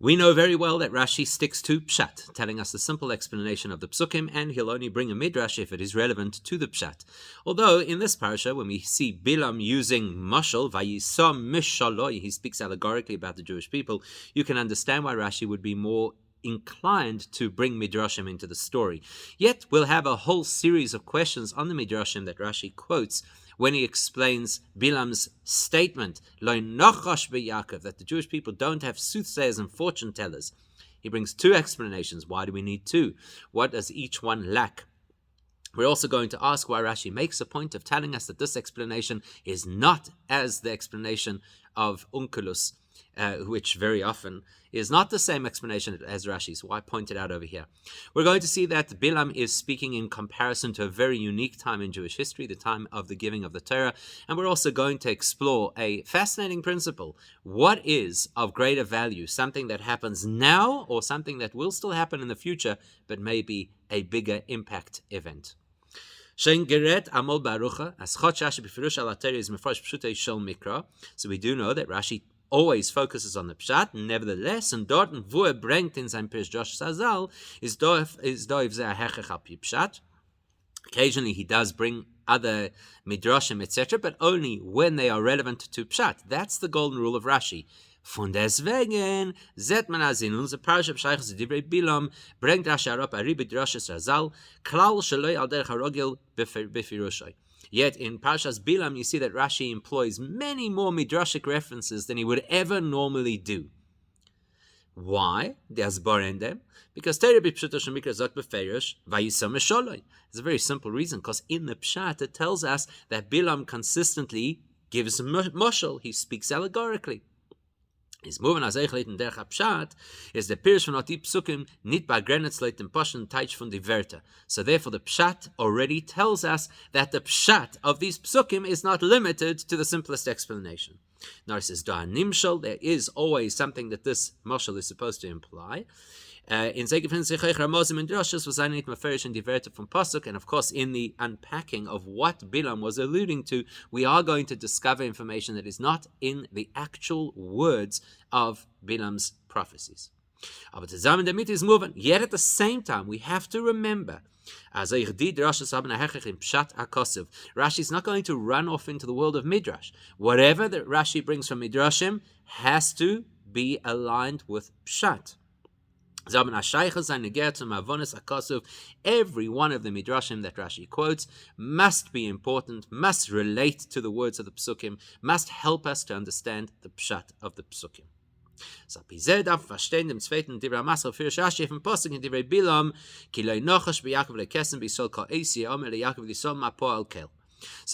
We know very well that Rashi sticks to Pshat, telling us the simple explanation of the Psukim, and he'll only bring a Midrash if it is relevant to the Pshat. Although, in this parasha, when we see Bilam using Mashal, Vayisam Mishaloi, he speaks allegorically about the Jewish people, you can understand why Rashi would be more inclined to bring Midrashim into the story. Yet, we'll have a whole series of questions on the Midrashim that Rashi quotes when he explains Bilam's statement, Lo nochash beYaakov, that the Jewish people don't have soothsayers and fortune tellers. He brings two explanations. Why do we need two? What does each one lack? We're also going to ask why Rashi makes a point of telling us that this explanation is not as the explanation of Onkelos, which very often is not the same explanation as Rashi, so I point it out over here. We're going to see that Bilam is speaking in comparison to a very unique time in Jewish history, the time of the giving of the Torah, and we're also going to explore a fascinating principle. What is of greater value, something that happens now or something that will still happen in the future, but maybe a bigger impact event? So we do know that Rashi always focuses on the Pshat. Nevertheless, and dort wo bringt in sein Pirsh Sazal is doif sehr hechach al pi Pshat. Occasionally he does bring other midrashim, etc., but only when they are relevant to Pshat. That's the golden rule of Rashi. Von deswegen zet man as in unser Parasha B'shaychas Divrei Bilam bringt Rashi arop ari midrashis Sazal klal sheloi al derech harogel b'firushai. Yet in Parshas Bilam, you see that Rashi employs many more midrashic references than he would ever normally do. Why? Because it's a very simple reason, because in the Pshat it tells us that Bilam consistently gives moshel, he speaks allegorically. Is moving as eichleiten der Pshat is the Pirish von Oti Psukim nit by Grenetz leiten Poschen Teich von die Wörter. So therefore the Pshat already tells us that the Pshat of these Psukim is not limited to the simplest explanation. Nor says Da Nimshal, there is always something that this Moshel is supposed to imply. In Ramozim and Droshes was nit maferish and diverted from Pasuk, and of course in the unpacking of what Bilam was alluding to, we are going to discover information that is not in the actual words of Bilam's prophecies. But the Zaman damit is moving. Yet at the same time, we have to remember, Rashi is not going to run off into the world of Midrash. Whatever that Rashi brings from Midrashim has to be aligned with Pshat. Every one of the midrashim that Rashi quotes must be important, must relate to the words of the psukim, must help us to understand the pshat of the psukim. So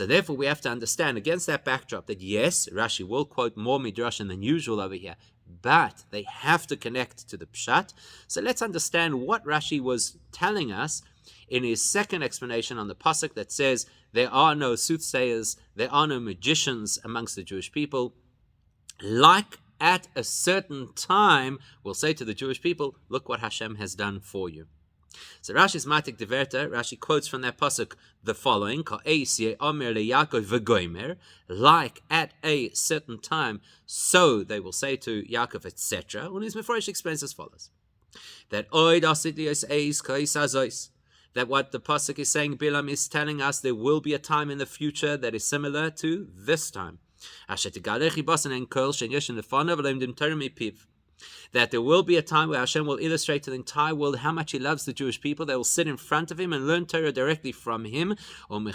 therefore we have to understand against that backdrop that yes, Rashi will quote more midrashim than usual over here, but they have to connect to the Pshat. So let's understand what Rashi was telling us in his second explanation on the pasuk that says there are no soothsayers, there are no magicians amongst the Jewish people. Like at a certain time, we'll say to the Jewish people, look what Hashem has done for you. So Rashi's Matik Diverta, Rashi quotes from that pasuk the following: like at a certain time, so they will say to Yaakov, etc. And his Mefresh explains as follows: that what the pasuk is saying, Bilam is telling us there will be a time in the future that is similar to this time. That there will be a time where Hashem will illustrate to the entire world how much He loves the Jewish people. They will sit in front of Him and learn Torah directly from Him. And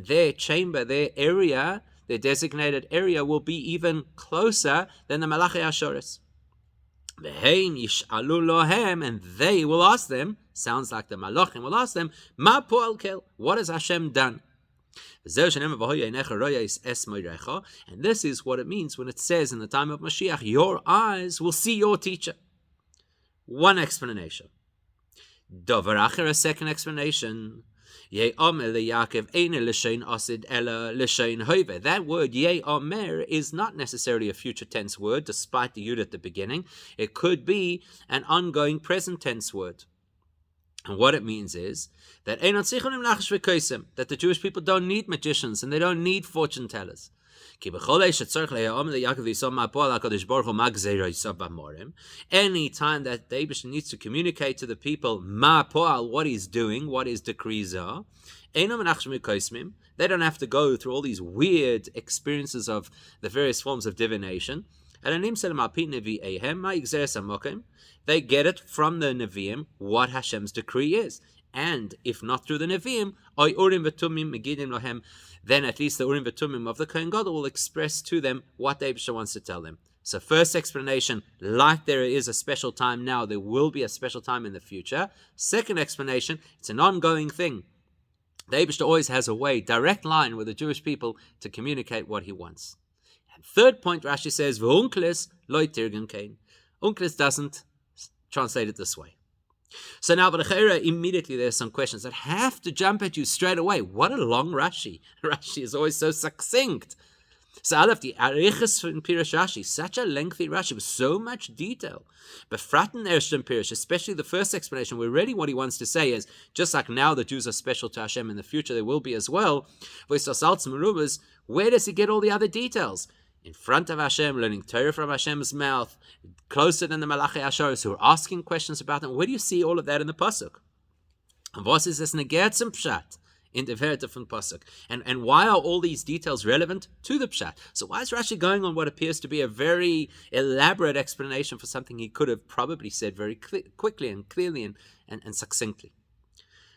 their chamber, their area, their designated area will be even closer than the Malachi Ashoris. And they will ask them, sounds like the Malachim will ask them, Ma po'al kel, what has Hashem done? And this is what it means when it says in the time of Mashiach, your eyes will see your teacher. One explanation. A second explanation. That word Ye Omer is not necessarily a future tense word, despite the yud at the beginning. It could be an ongoing present tense word. And what it means is that the Jewish people don't need magicians and they don't need fortune tellers. Any time that the Eibush needs to communicate to the people ma poal, what he's doing, what his decrees are, they don't have to go through all these weird experiences of the various forms of divination. They get it from the Nevi'im what Hashem's decree is. And if not through the Nevi'im, then at least the Urim V'Tumim of the Kohen Gadol will express to them what the Eibusha wants to tell them. So first explanation, like there is a special time now, there will be a special time in the future. Second explanation, it's an ongoing thing. The Eibusha always has a way, direct line with the Jewish people to communicate what he wants. And third point, Rashi says, V'unklis lo tirgem kein. Unklis doesn't translate it this way. So now, immediately there's some questions that have to jump at you straight away. What a long Rashi. Rashi is always so succinct. So Aleph, the Arichas in Pirush Rashi, such a lengthy Rashi with so much detail. But Fraten Ershtem Pirush, especially the first explanation, where really what he wants to say is, just like now the Jews are special to Hashem, in the future they will be as well, where does he get all the other details? In front of Hashem, learning Torah from Hashem's mouth, closer than the Malachi Asharis who are asking questions about them. Where do you see all of that in the Pasuk? And what is this Negert zum Pshat in the Verita from Pasuk? And why are all these details relevant to the Pshat? So why is Rashi going on what appears to be a very elaborate explanation for something he could have probably said very quickly and clearly and succinctly?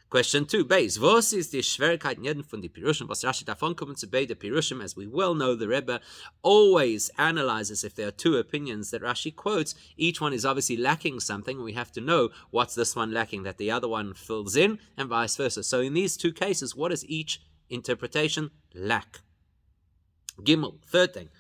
Question 2, base. Was ist die Schwierigkeit in jedem von den Pirushim? Was Rashi davon kommen zu beide Pirushim? As we well know, the Rebbe always analyzes if there are two opinions that Rashi quotes. Each one is obviously lacking something. We have to know what's this one lacking that the other one fills in, and vice versa. So in these two cases, what does each interpretation lack? Gimel, third thing.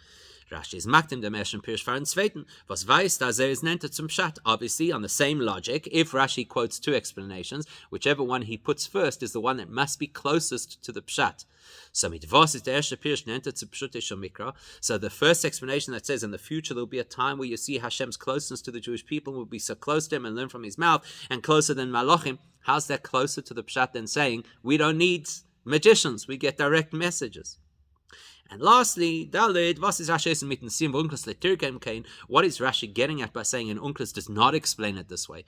Rashi is maktim dem ersten Pirush for den zweiten. Was weiß, da is nennt zum Pshat. Obviously, on the same logic, if Rashi quotes two explanations, whichever one he puts first is the one that must be closest to the Pshat. So mit was ist der erste Pirush nennt zum Pshutischer Mikra. So the first explanation that says in the future there will be a time where you see Hashem's closeness to the Jewish people, will be so close to him and learn from his mouth, and closer than Malachim. How's that closer to the Pshat than saying we don't need magicians, we get direct messages? And lastly, Dalit, what is Rashi getting at by saying an Unklis does not explain it this way?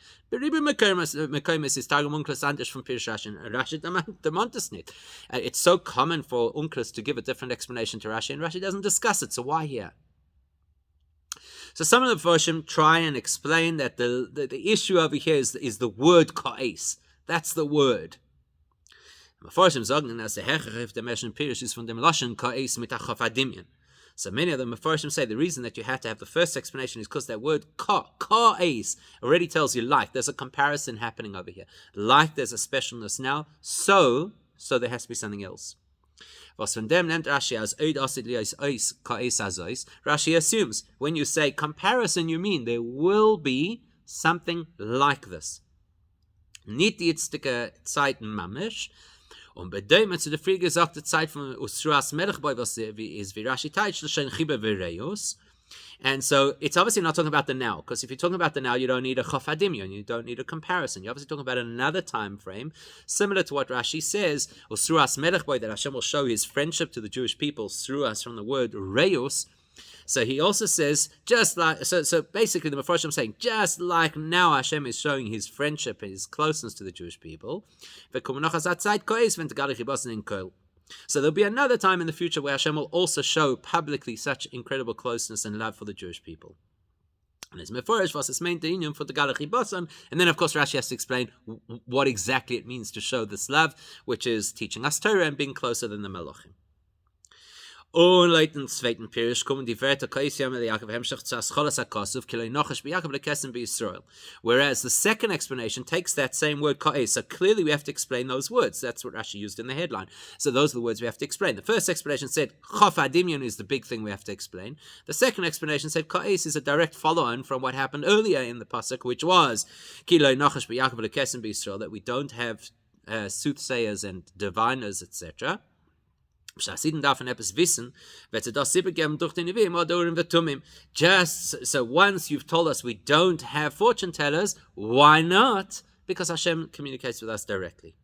It's so common for Unklis to give a different explanation to Rashi, and Rashi doesn't discuss it, so why here? So some of the Vershim try and explain that the issue over here is the word ka'es. That's the word. Mefarshim sagen, dass der Herrgriff der Meshon Pirush is from dem Lashon ka'es mit achafadimion. So many of the Mefarshim say the reason that you have to have the first explanation is because that word ka'es already tells you like. There's a comparison happening over here. Like there's a specialness now, so there has to be something else. Was von dem nennt Rashi as oid asid lios ois ka'es azois. Rashi assumes when you say comparison, you mean there will be something like this. Nicht die jetzige Zeiten mamisch. Und bei dem zu der früh gesagte Zeit von Usruas Melechboy, was is wie Rashi teitsch, l'shen chiba v'reyos. And so it's obviously not talking about the now, because if you're talking about the now, you don't need a chofadimion, you don't need a comparison. You're obviously talking about another time frame, similar to what Rashi says, Usruas Melechboy, that Hashem will show his friendship to the Jewish people through us from the word reyos. So he also says, just like, so basically the Mefarshim saying, just like now Hashem is showing his friendship and his closeness to the Jewish people, so there'll be another time in the future where Hashem will also show publicly such incredible closeness and love for the Jewish people. And it's Meforish was his main union for the Galach Bosan, and then of course Rashi has to explain what exactly it means to show this love, which is teaching us Torah and being closer than the Malachim. Whereas the second explanation takes that same word ka'es, so clearly we have to explain those words. That's what Rashi used in the headline. So those are the words we have to explain. The first explanation said chofadimion is the big thing we have to explain. The second explanation said ka'es is a direct follow-on from what happened earlier in the pasuk, which was that we don't have soothsayers and diviners, etc. Just so once you've told us we don't have fortune tellers, why not? Because Hashem communicates with us directly.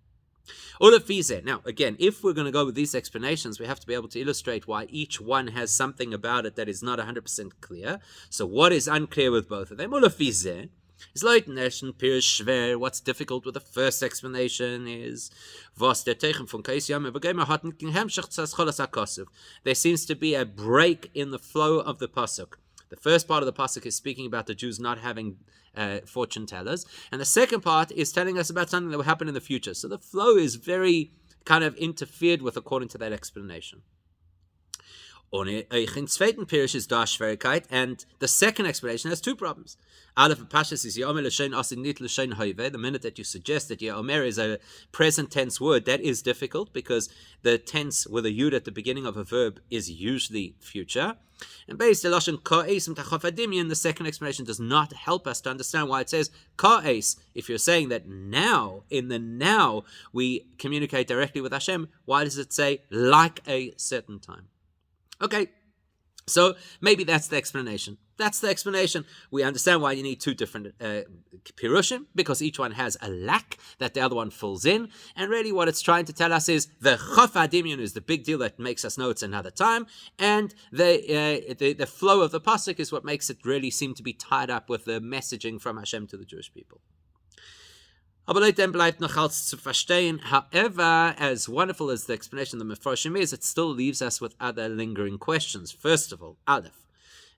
Now, again, if we're going to go with these explanations, we have to be able to illustrate why each one has something about it that is not 100% clear. So what is unclear with both of them? Ulafizeh is leutnation pirish schwer. What's difficult with the first explanation is there seems to be a break in the flow of the pasuk. The first part of the pasuk is speaking about the Jews not having fortune tellers, and the second part is telling us about something that will happen in the future. So the flow is very kind of interfered with according to that explanation. And the second explanation has two problems. The minute that you suggest that Yeomer is a present tense word, that is difficult because the tense with a yud at the beginning of a verb is usually future. And based on the second explanation does not help us to understand why it says ka'es. If you're saying that now, in the now, we communicate directly with Hashem, why does it say like a certain time? Okay, so maybe that's the explanation. That's the explanation. We understand why you need two different pirushim, because each one has a lack that the other one fills in. And really what it's trying to tell us is the chaf adimyon is the big deal that makes us know it's another time. And the flow of the pasuk is what makes it really seem to be tied up with the messaging from Hashem to the Jewish people. However, as wonderful as the explanation of the Mefarshim is, it still leaves us with other lingering questions. First of all, Aleph.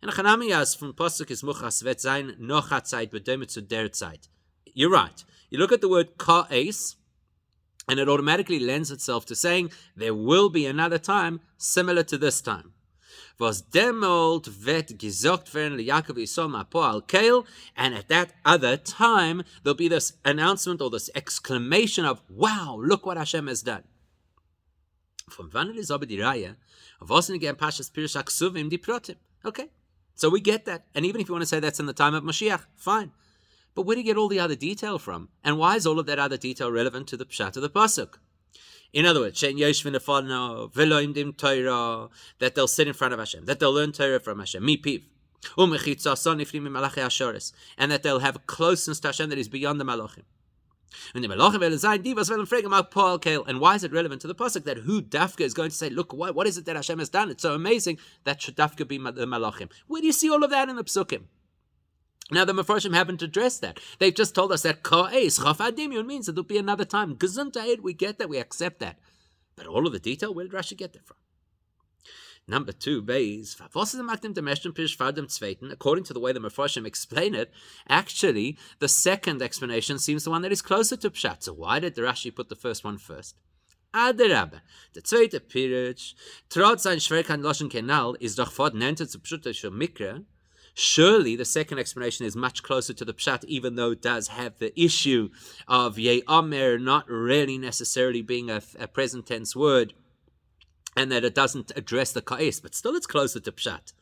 And Chanamiyas from Pasuk is Muchas vet sein nochat zeit bedemet zu der Zeit. You're right. You look at the word ka'es, and it automatically lends itself to saying there will be another time similar to this time. Was demolt vet gesagt werden leYaakov Yisrael ma'poal keil, and at that other time there'll be this announcement or this exclamation of wow, look what Hashem has done. From wann is aber die Reihe of was in gegen Pashas Pirush Aksuvim di Protim. Okay, so we get that, and even if you want to say that's in the time of Mashiach, fine. But where do you get all the other detail from? And why is all of that other detail relevant to the pshat of the pasuk? In other words, that they'll sit in front of Hashem, that they'll learn Torah from Hashem, mipiv, and that they'll have a closeness to Hashem that is beyond the malachim. And why is it relevant to the pasuk that who dafka is going to say, look, what is it that Hashem has done? It's so amazing that should dafka be the malachim. Where do you see all of that in the psukim? Now, the Mefarshim haven't addressed that. They've just told us that ka'es, chaf adimyon, means that there'll be another time. Gesundheit, we get that, we accept that. But all of the detail, where did Rashi get that from? Number two, according to the way the Mefarshim explain it, actually, the second explanation seems the one that is closer to Pshat. So why did the Rashi put the first one first? Aderabbe, the zweite Pirush, trotz sein Schwerkan Loschen Kenal, is doch fortnennte zu Pshutischer Mikra. Surely the second explanation is much closer to the Pshat, even though it does have the issue of Ye'omer not really necessarily being a present tense word, and that it doesn't address the Ka'es, but still it's closer to Pshat.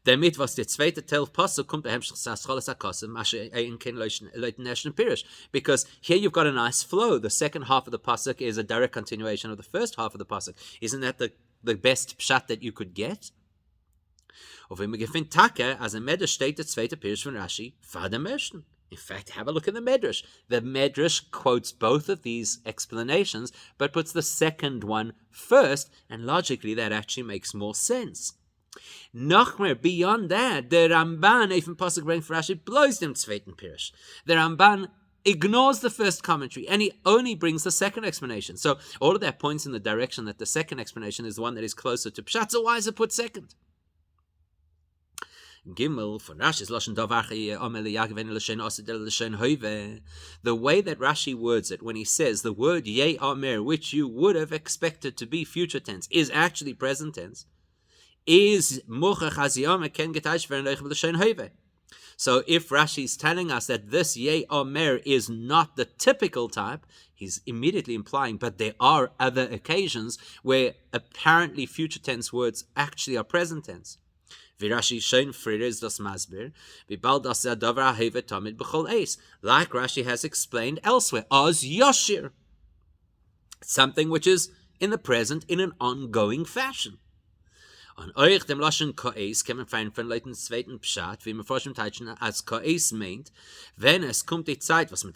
Damit was der zweite Teil Pasuk kommt der Hemshach Sascholas HaKosim, Mashe Ein Ken Leutnation Pirish, because here you've got a nice flow. The second half of the Pasuk is a direct continuation of the first half of the Pasuk. Isn't that the best Pshat that you could get? Of wenn wir gefind Taka, as a Medrash steht der zweite Pirish von Rashi, Vater Mershten. In fact, have a look at the Medrash. The Medrash quotes both of these explanations, but puts the second one first, and logically that actually makes more sense. Nochmer, beyond that, the Ramban, even Pasuk bring for Rashi, blows dem zweiten Pirish. The Ramban ignores the first commentary, and he only brings the second explanation. So all of that points in the direction that the second explanation is the one that is closer to Pshat. So why is it put second? Gimel von Rashi's Lashon Davachi Omeli Yagven L'Shen Osidel L'Shen Hoive. The way that Rashi words it when he says the word Ye Amer, which you would have expected to be future tense, is actually present tense, is Mochach Haziyam Ken Getaish Veren L'Shen Hoive. So if Rashi is telling us that this Ye Amer is not the typical type, he's immediately implying, but there are other occasions where apparently future tense words actually are present tense. Like Rashi has explained elsewhere, as Yoshir, something which is in the present in an ongoing fashion. An euch dem Laschen Koes kann man fein von Leuten zweiten Pschat, wie man forschen Teitschen als Koes meint, wenn es kommt die Zeit, was man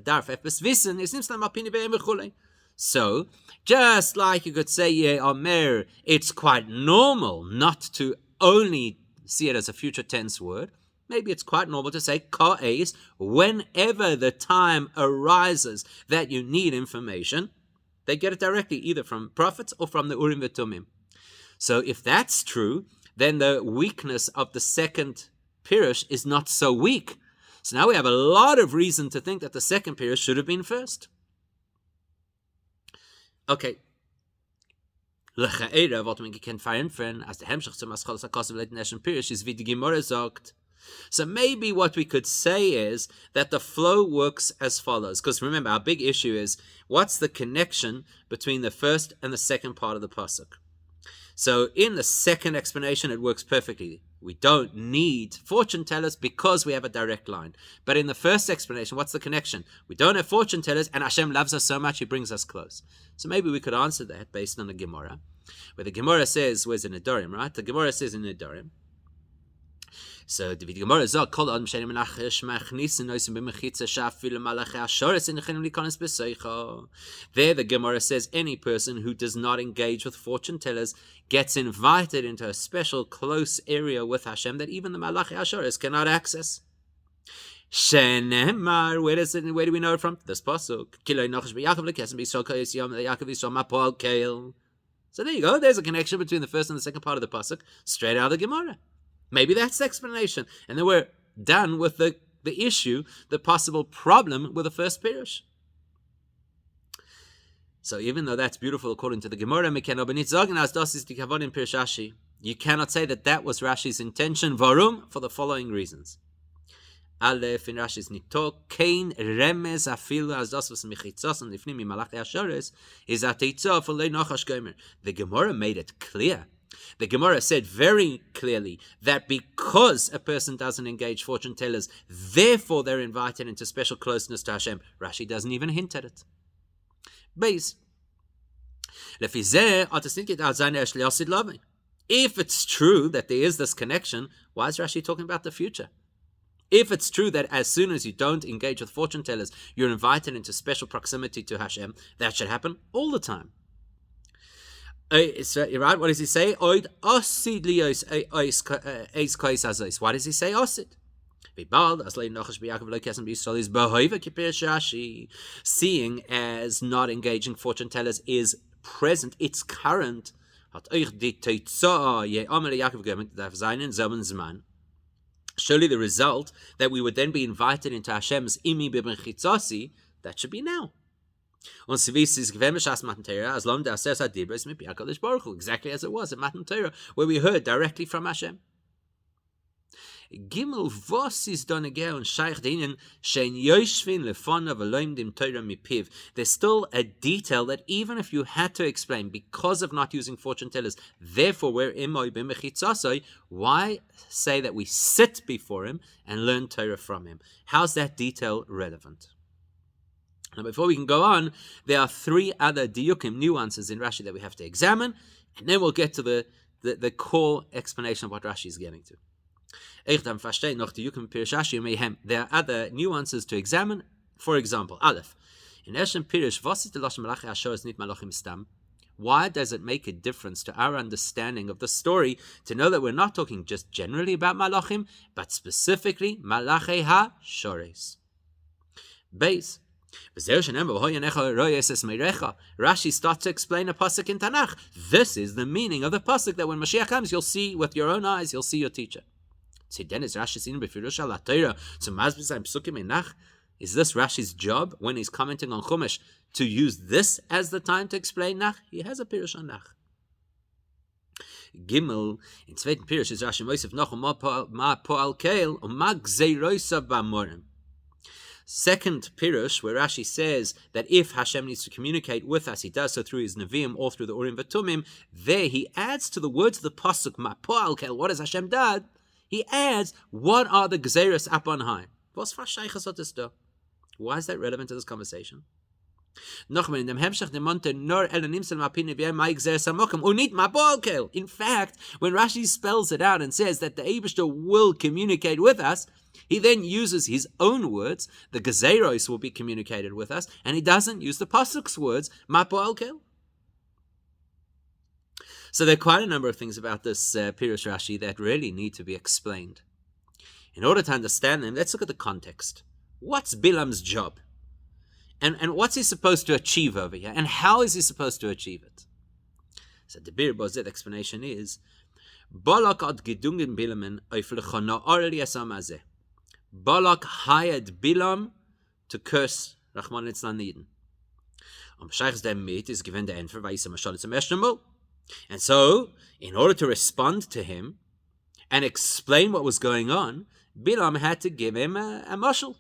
darf etwas wissen, ist nicht mal Pini bei Chule. So, just like you could say, yeah, Omer, it's quite normal not to only see it as a future tense word. Maybe it's quite normal to say Koes whenever the time arises that you need information. They get it directly either from prophets or from the Urim V'Tumim. So if that's true, then the weakness of the second Pirush is not so weak. So now we have a lot of reason to think that the second Pirush should have been first. Okay. L'cha'era, wat man gekennt verändern, als der Hemmschach zum Aschal Sakosem leiten ersten Pirush ist, wie die Gemara sagt. So maybe what we could say is that the flow works as follows. Because remember, our big issue is, what's the connection between the first and the second part of the pasuk? So in the second explanation, it works perfectly. We don't need fortune tellers because we have a direct line. But in the first explanation, what's the connection? We don't have fortune tellers, and Hashem loves us so much, He brings us close. So maybe we could answer that based on the Gemara, where the Gemara says, where's in Nedarim, right? The Gemara says in Nedarim. So the Gemara says, "Kol adam she'ein menachesh machnisin noisim b'mechitza shafil malachei ashoris inechenim likonos b'seicha." There, the Gemara says any person who does not engage with fortune tellers gets invited into a special close area with Hashem that even the malachei ashoris cannot access. Shenemar, where do we know it from? This pasuk. Kiloi nochash b'Yaakov lekesem b'Yisrael koyis yom leYaakov Yisrael mapol keil. So there you go. There's a connection between the first and the second part of the pasuk, straight out of the Gemara. Maybe that's the explanation. And then we're done with the issue, the possible problem with the first Pirush. So even though that's beautiful according to the Gemara, you cannot say that that was Rashi's intention. Varum? For the following reasons. Aleph, in Rashi's Nito, kein remez afilu as das was michitzos and lifnim malachei ashoris is ateitzah for leinochash gomer. The Gemara made it clear. The Gemara said very clearly that because a person doesn't engage fortune tellers, therefore they're invited into special closeness to Hashem. Rashi doesn't even hint at it. Base. If it's true that there is this connection, why is Rashi talking about the future? If it's true that as soon as you don't engage with fortune tellers, you're invited into special proximity to Hashem, that should happen all the time. Right? What does he say? Why does he say osid? Seeing as not engaging fortune tellers is present, it's current. Surely the result that we would then be invited into Hashem's imi b'benchitzasi, that should be now. Exactly as it was at Matan Torah, where we heard directly from Hashem. Gimel, was is done again on Shaykh Dinin, Shein Yoshvin Lefona Veloimdim Torah Mipiv. There's still a detail that even if you had to explain because of not using fortune tellers, therefore we're imoy b'mechitzasoi, why say that we sit before him and learn Torah from him? How's that detail relevant? Now, before we can go on, there are three other diukim, nuances in Rashi that we have to examine, and then we'll get to the core explanation of what Rashi is getting to. There are other nuances to examine. For example, Aleph. In Eshem Pirish, was ist der Lashon Malachei Ashoros nit Malachim Stam? Why does it make a difference to our understanding of the story to know that we're not talking just generally about Malachim, but specifically Malachei HaShores? Base. Rashi starts to explain a pasuk in Tanakh. This is the meaning of the pasuk that when Mashiach comes, you'll see with your own eyes, you'll see your teacher. Is this Rashi's job when he's commenting on Chumash to use this as the time to explain Nach? He has a Pirush on Nach. Gimel, in zweiten Pirush is Rashi Mosef noch ma po'al keil ma gzeirosav ba'amorim. Second Pirush, where Rashi says that if Hashem needs to communicate with us, he does so through his Nevi'im or through the Urim V'Tumim, there he adds to the words of the Pasuk, Ma po'al kel, what has Hashem done? He adds, what are the Gzeirus up on high? Why is that relevant to this conversation? Nochmal in dem Hemshach dem Monte nor elanimsel mapine v'yem ma'igzer samokim unit ma'bolkel. In fact, when Rashi spells it out and says that the Eibishter will communicate with us, he then uses his own words. The Gezeros will be communicated with us, and he doesn't use the Pasuk's words ma'bolkel. So there are quite a number of things about this Pirush Rashi that really need to be explained. In order to understand them, let's look at the context. What's Bilam's job? And what's he supposed to achieve over here? And how is he supposed to achieve it? So the Bir Bozet explanation is, Balak ad gedungen Bilamen oiflechona orli esamazeh. Balak hired Bilam to curse Rachman litzlan Eden. Sheichs dem mit is given the answer by Yisam zum ersten Mal. And so, in order to respond to him and explain what was going on, Bilam had to give him a mashal.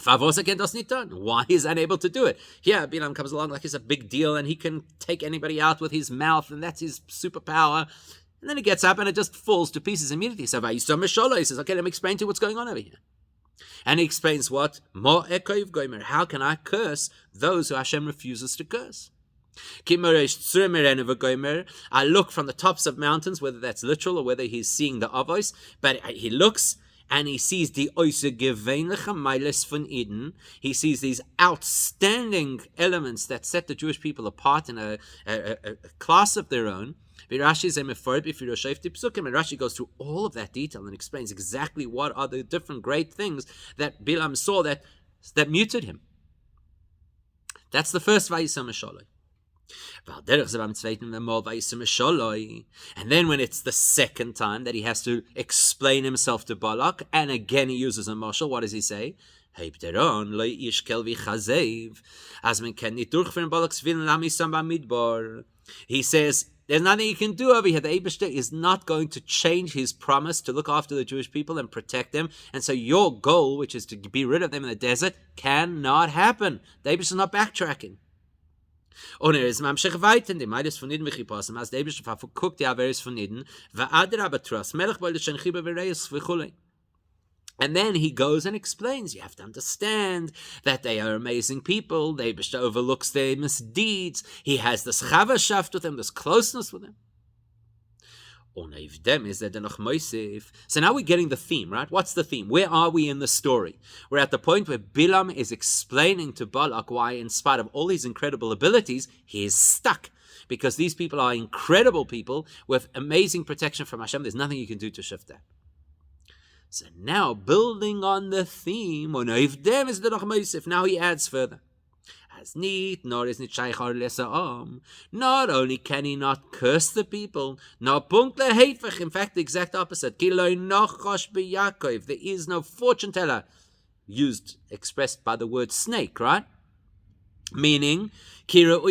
Why is unable to do it? Here, Bilam comes along like it's a big deal and he can take anybody out with his mouth and that's his superpower. And then he gets up and it just falls to pieces immediately. So he says, okay, let me explain to you what's going on over here. And he explains what? How can I curse those who Hashem refuses to curse? I look from the tops of mountains, whether that's literal or whether he's seeing the avos, but he looks and he sees the Eden. He sees these outstanding elements that set the Jewish people apart in a class of their own. And Rashi goes through all of that detail and explains exactly what are the different great things that Bilam saw that muted him. That's the first Vayisam Shaloi. And then when it's the second time that he has to explain himself to Balak, and again he uses a mashal, what does he say? He says, there's nothing you can do over here. The Eibishter is not going to change his promise to look after the Jewish people and protect them. And so your goal, which is to be rid of them in the desert, cannot happen. The Eibishter is not backtracking. Und ist mamshech weiter, die Meides von Eden wichipassen, als der Eibishter verguckt die Averis von Eden, va'adir abatras, melech boile shen chiba v'reis v'chulei. And then he goes and explains, you have to understand that they are amazing people, the Eibishter overlooks their misdeeds, he has this chavashaft with them, this closeness with them. So now we're getting the theme, right? What's the theme? Where are we in the story? We're at the point where Bilam is explaining to Balak why, in spite of all his incredible abilities, he is stuck. Because these people are incredible people with amazing protection from Hashem. There's nothing you can do to shift that. So now, building on the theme, now he adds further. Not only can he not curse the people, in fact, the exact opposite. There is no fortune teller, expressed by the word snake, right? Meaning, the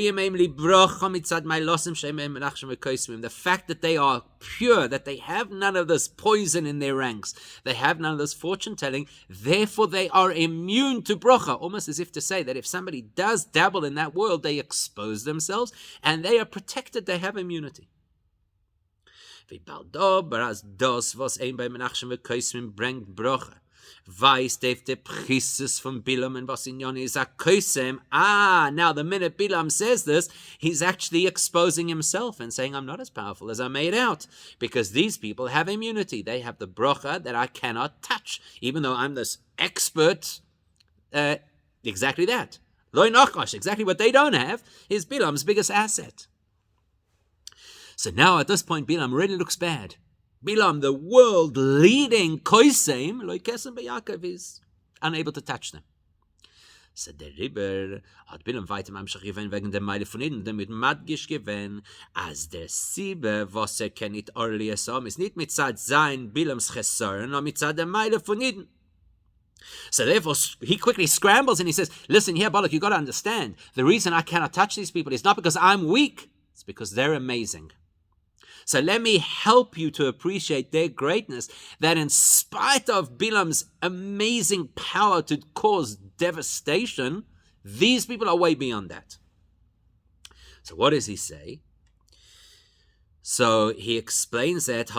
fact that they are pure, that they have none of this poison in their ranks, they have none of this fortune telling, therefore they are immune to brocha, almost as if to say that if somebody does dabble in that world, they expose themselves and they are protected, they have immunity. Weiß der Priestess von Bilam and Basinyoni is a koisem. Now the minute Bilam says this, he's actually exposing himself and saying, I'm not as powerful as I made out. Because these people have immunity. They have the brocha that I cannot touch. Even though I'm this expert, exactly that. Loi nachash, exactly what they don't have, is Bilam's biggest asset. So now at this point, Bilam really looks bad. Bilam, the world-leading koisem, Loi Kesem B'Yakov, is unable to touch them. So der Ribber hat Bilam weiter Mamshach gewinnt wegen der Meile von Eden, damit Madgish gewinnt, als der Siebe, was kennt Orli Esom, ist nicht mit Zad sein Bilams Chesor, sondern mit Zad der Meile von Eden. So therefore, he quickly scrambles and he says, listen here, Balak, you got to understand, the reason I cannot touch these people is not because I'm weak, it's because they're amazing. So let me help you to appreciate their greatness, that in spite of Bilam's amazing power to cause devastation, these people are way beyond that. So what does he say? So he explains that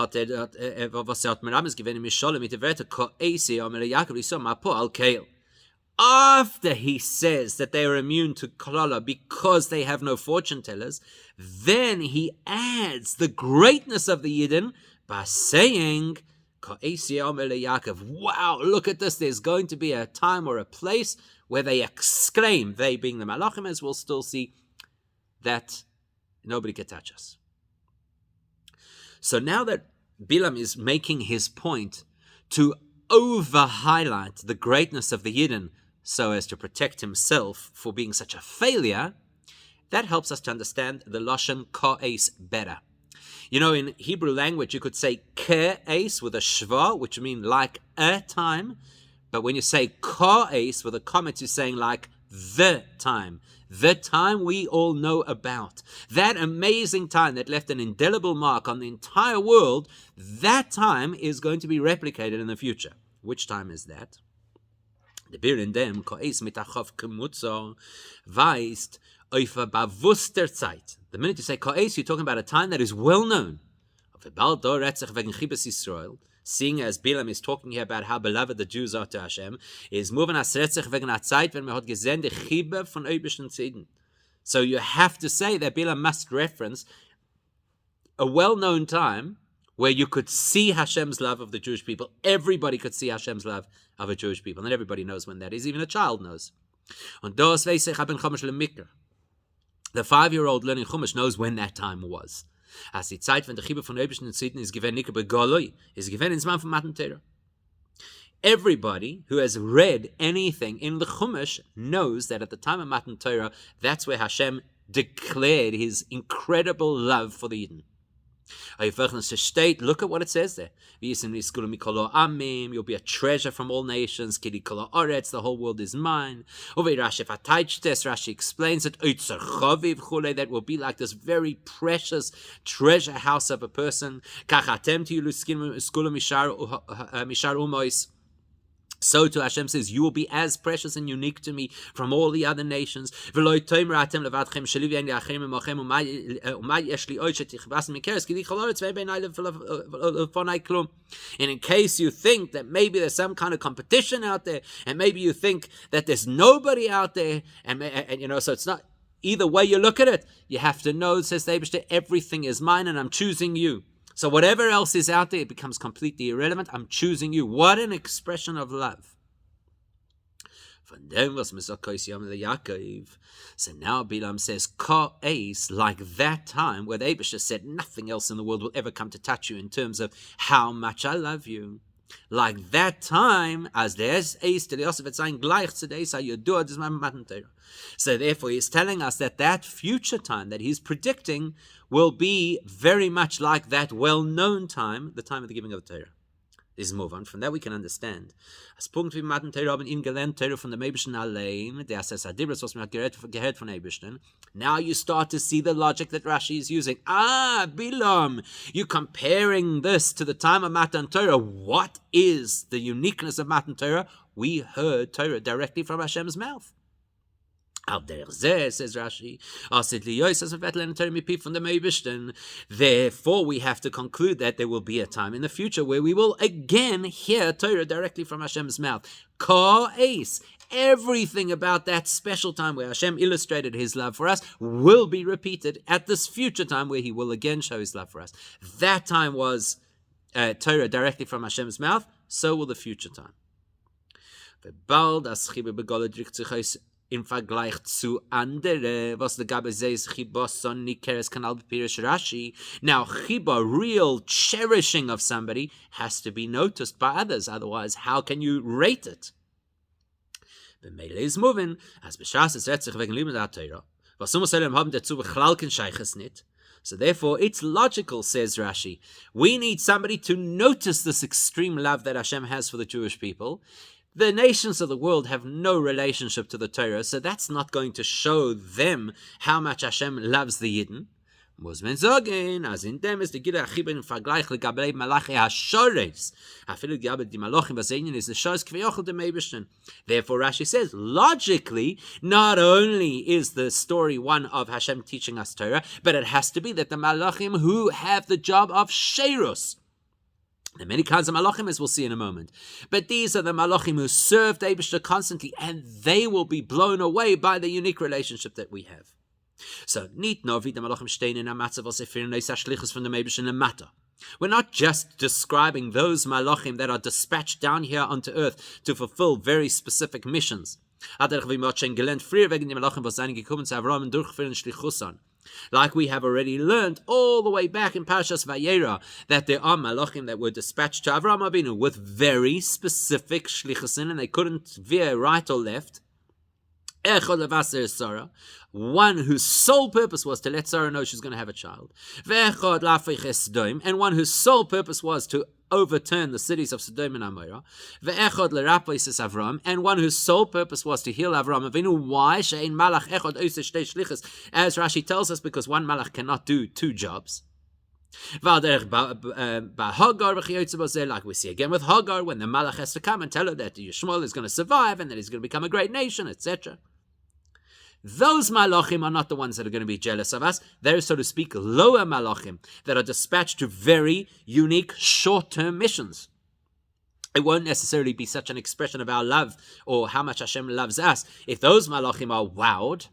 after he says that they are immune to Klala because they have no fortune tellers, then he adds the greatness of the Yidden by saying, wow, look at this, there's going to be a time or a place where they exclaim, they being the Malachim, as we'll still see, that nobody can touch us. So now that Bilam is making his point to over-highlight the greatness of the Yidden so as to protect himself for being such a failure, that helps us to understand the Lashon Ka'es better. You know, in Hebrew language, you could say Ka'es with a shva, which means like a time. But when you say Ka'es with a comment, you're saying like the time we all know about. That amazing time that left an indelible mark on the entire world, that time is going to be replicated in the future. Which time is that? The Bir in dem Ka'es mitachov kemutzo weist auf a bewusster Zeit. The minute you say Ka'es, you're talking about a time that is well known. Seeing as Bilam is talking here about how beloved the Jews are to Hashem, is moving as Retzach wegen der Zeit, wenn man hat gesehen die Chibe von obersten Zeiten. So you have to say that Bilam must reference a well-known time where you could see Hashem's love of the Jewish people. Everybody could see Hashem's love of the Jewish people, and everybody knows when that is. Even a child knows. Und das weiß ich, haben Chumash lemikr. The 5-year-old learning Chumash knows when that time was. As die Zeit, wenn der Chibe von obersten Zeiten ist gewähnt nicht begoloi, ist gewähnt ins Mann von Matan Torah. Everybody who has read anything in the Chumash knows that at the time of Matan Torah, that's where Hashem declared his incredible love for the Yidden. Look at what it says there. You'll be a treasure from all nations. The whole world is mine. Rashi explains it. That will be like this very precious treasure house of a person. So to Hashem says, you will be as precious and unique to me from all the other nations. And in case you think that maybe there's some kind of competition out there, and maybe you think that there's nobody out there, and you know, so it's not, either way you look at it, you have to know, says the Eibishter, everything is mine and I'm choosing you. So whatever else is out there, it becomes completely irrelevant. I'm choosing you. What an expression of love. So now Bilam says, Ka'es, like that time where the Eibishter said nothing else in the world will ever come to touch you in terms of how much I love you. Like that time, as there's Eis to the Yosef, it's saying gleich today, so you do it, Matan Torah. So therefore, he's telling us that that future time that he's predicting will be very much like that well-known time, the time of the giving of the Torah. This is move on. From that we can understand. As Punkt wie Matan Torah haben ihn gelernt, Torah von der Eibishten allein, der es Adibris, was man hat gehört von Eibishten. Now you start to see the logic that Rashi is using. Bilam, you're comparing this to the time of Matan Torah. What is the uniqueness of Matan Torah? We heard Torah directly from Hashem's mouth. Says Rashi, therefore we have to conclude that there will be a time in the future where we will again hear Torah directly from Hashem's mouth. Ka'es, everything about that special time where Hashem illustrated his love for us will be repeated at this future time where he will again show his love for us. That time was Torah directly from Hashem's mouth, so will the future time. Im Vergleich zu andere, was the Gabe says, Chiboson Nikeres Kanal Pirish Rashi. Now, Chiba, real cherishing of somebody, has to be noticed by others. Otherwise, how can you rate it? The Meile is moving, as B'shas es retzich wegen Lieben der Torah. Was Sumoselem haben dazu bechalken Scheiches nicht. So therefore, it's logical, says Rashi. We need somebody to notice this extreme love that Hashem has for the Jewish people. The nations of the world have no relationship to the Torah, so that's not going to show them how much Hashem loves the Yidden. Muss man sagen, as in dem ist die Gide Achibben im Vergleich legabei Malachi HaShores. Afilu gabe die Malachim baseinen is the Shores kveyochel dem Eibishten. Therefore, Rashi says, logically, not only is the story one of Hashem teaching us Torah, but it has to be that the Malachim who have the job of Sherus, There are many kinds of malachim, as we'll see in a moment. But these are the malachim who serve the Eibishter constantly, and they will be blown away by the unique relationship that we have. So, nicht nur wie die malachim stehen in a matzav was efirin leis hashlichus from the Eibishter lemata. We're not just describing those malachim that are dispatched down here onto earth to fulfill very specific missions. Like we have already learned all the way back in Parashas Vayera that there are malachim that were dispatched to Avraham Avinu with very specific shlichusin, and they couldn't veer right or left. One whose sole purpose was to let Sarah know she's going to have a child, and one whose sole purpose was to overturn the cities of Sodom and Amorah, and one whose sole purpose was to heal Avraham Avinu. Why? As Rashi tells us, because one malach cannot do two jobs. Like we see again with Hagar, when the malach has to come and tell her that Yishmael is going to survive and that he's going to become a great nation, etc. Those malachim are not the ones that are going to be jealous of us. They're, so to speak, lower malachim that are dispatched to very unique short-term missions. It won't necessarily be such an expression of our love or how much Hashem loves us if those malachim are wowed.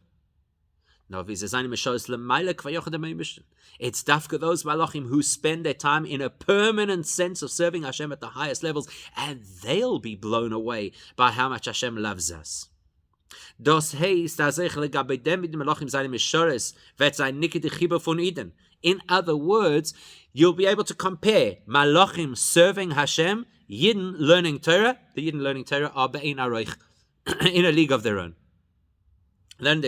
It's dafka those malachim who spend their time in a permanent sense of serving Hashem at the highest levels, and they'll be blown away by how much Hashem loves us. In other words, you'll be able to compare malachim serving Hashem, Yidden learning Torah. The Yidden learning Torah are be'ein aroich, in a league of their own. When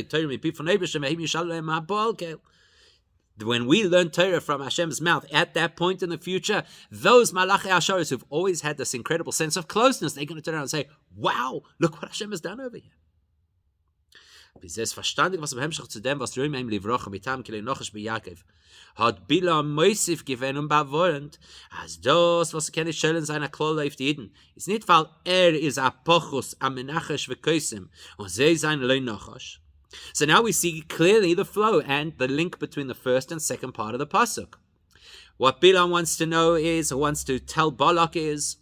we learn Torah from Hashem's mouth at that point in the future, those Malachei Asharis who've always had this incredible sense of closeness, they're going to turn around and say, wow, look what Hashem has done over here. Hat Bilam Moisif given bewohnt, als das, was keine Schellen seiner Klo läuft jeden. Ist nicht, weil is a Pochus am Menachesh v'Koisim, und sie sein Leunachash. So now we see clearly the flow and the link between the first and second part of the pasuk. What Bilam wants to know is, or wants to tell Balak is,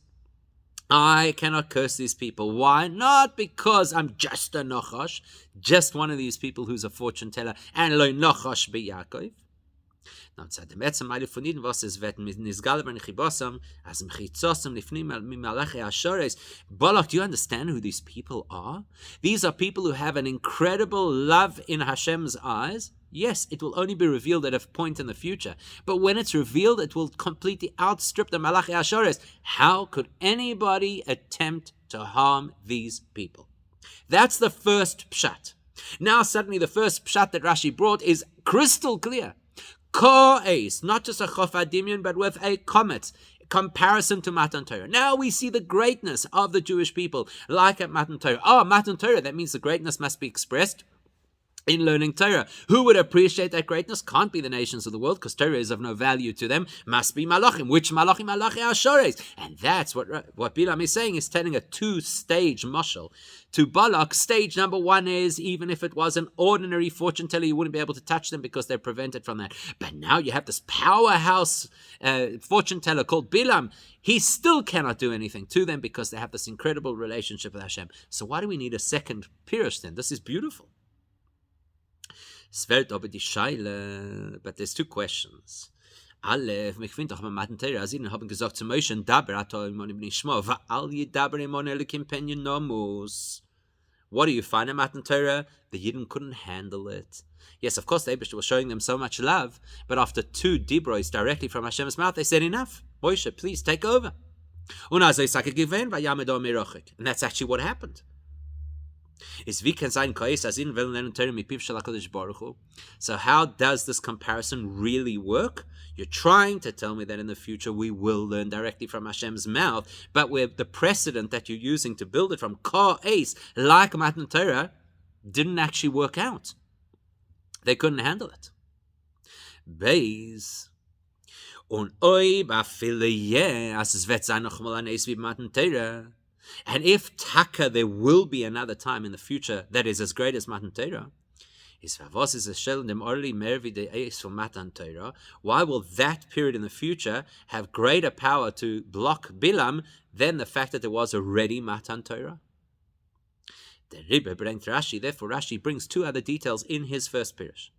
I cannot curse these people. Why? Not because I'm just a Nachash, just one of these people who's a fortune teller, and lo Nachash be Yaakov. Now, seit dem letzten Mal von ihnen, was es wird mit Nisgal ben Chibosam, as im Chitzosam lifnim Malachi Ashores. Balak, do you understand who these people are? These are people who have an incredible love in Hashem's eyes. Yes, it will only be revealed at a point in the future. But when it's revealed, it will completely outstrip the Malachi Ashores. How could anybody attempt to harm these people? That's the first pshat. Now suddenly the first pshat that Rashi brought is crystal clear. Ko'es, not just a chofadimion, but with a comet. Comparison to Matan Torah. Now we see the greatness of the Jewish people, like at Matan Torah. Oh, Matan Torah, that means the greatness must be expressed in learning Torah. Who would appreciate that greatness? Can't be the nations of the world, because Torah is of no value to them. Must be Malachim. Which Malachim? Malachi Ashores. And that's what Bilam is saying, is telling a two-stage mashal. To Balak, stage number one is, even if it was an ordinary fortune teller, you wouldn't be able to touch them because they're prevented from that. But now you have this powerhouse fortune teller called Bilam. He still cannot do anything to them because they have this incredible relationship with Hashem. So why do we need a second pirush then? This is beautiful. But there's two questions. Aleph, ich finde doch bei Matan Torah, sie haben gesagt zu Moshe, daber ato imon ibn Shmo, va'al yidaber imon elikim penyon nomus. What do you find in Matan Torah? The Yidden couldn't handle it. Yes, of course, the Eibishter was showing them so much love, but after two dibros directly from Hashem's mouth, they said, enough. Moshe, please take over. And that's actually what happened. So how does this comparison really work? You're trying to tell me that in the future we will learn directly from Hashem's mouth, but with the precedent that you're using to build it from Ka'es, like Matan Torah, didn't actually work out. They couldn't handle it. Beis. Und oi bafile as es wird sein noch mal an es wie Matan Torah. And if taka there will be another time in the future that is as great as Matan Torah, Why will that period in the future have greater power to block Bilam than the fact that there was already Matan Torah? Therefore, Rashi brings two other details in his first pirush.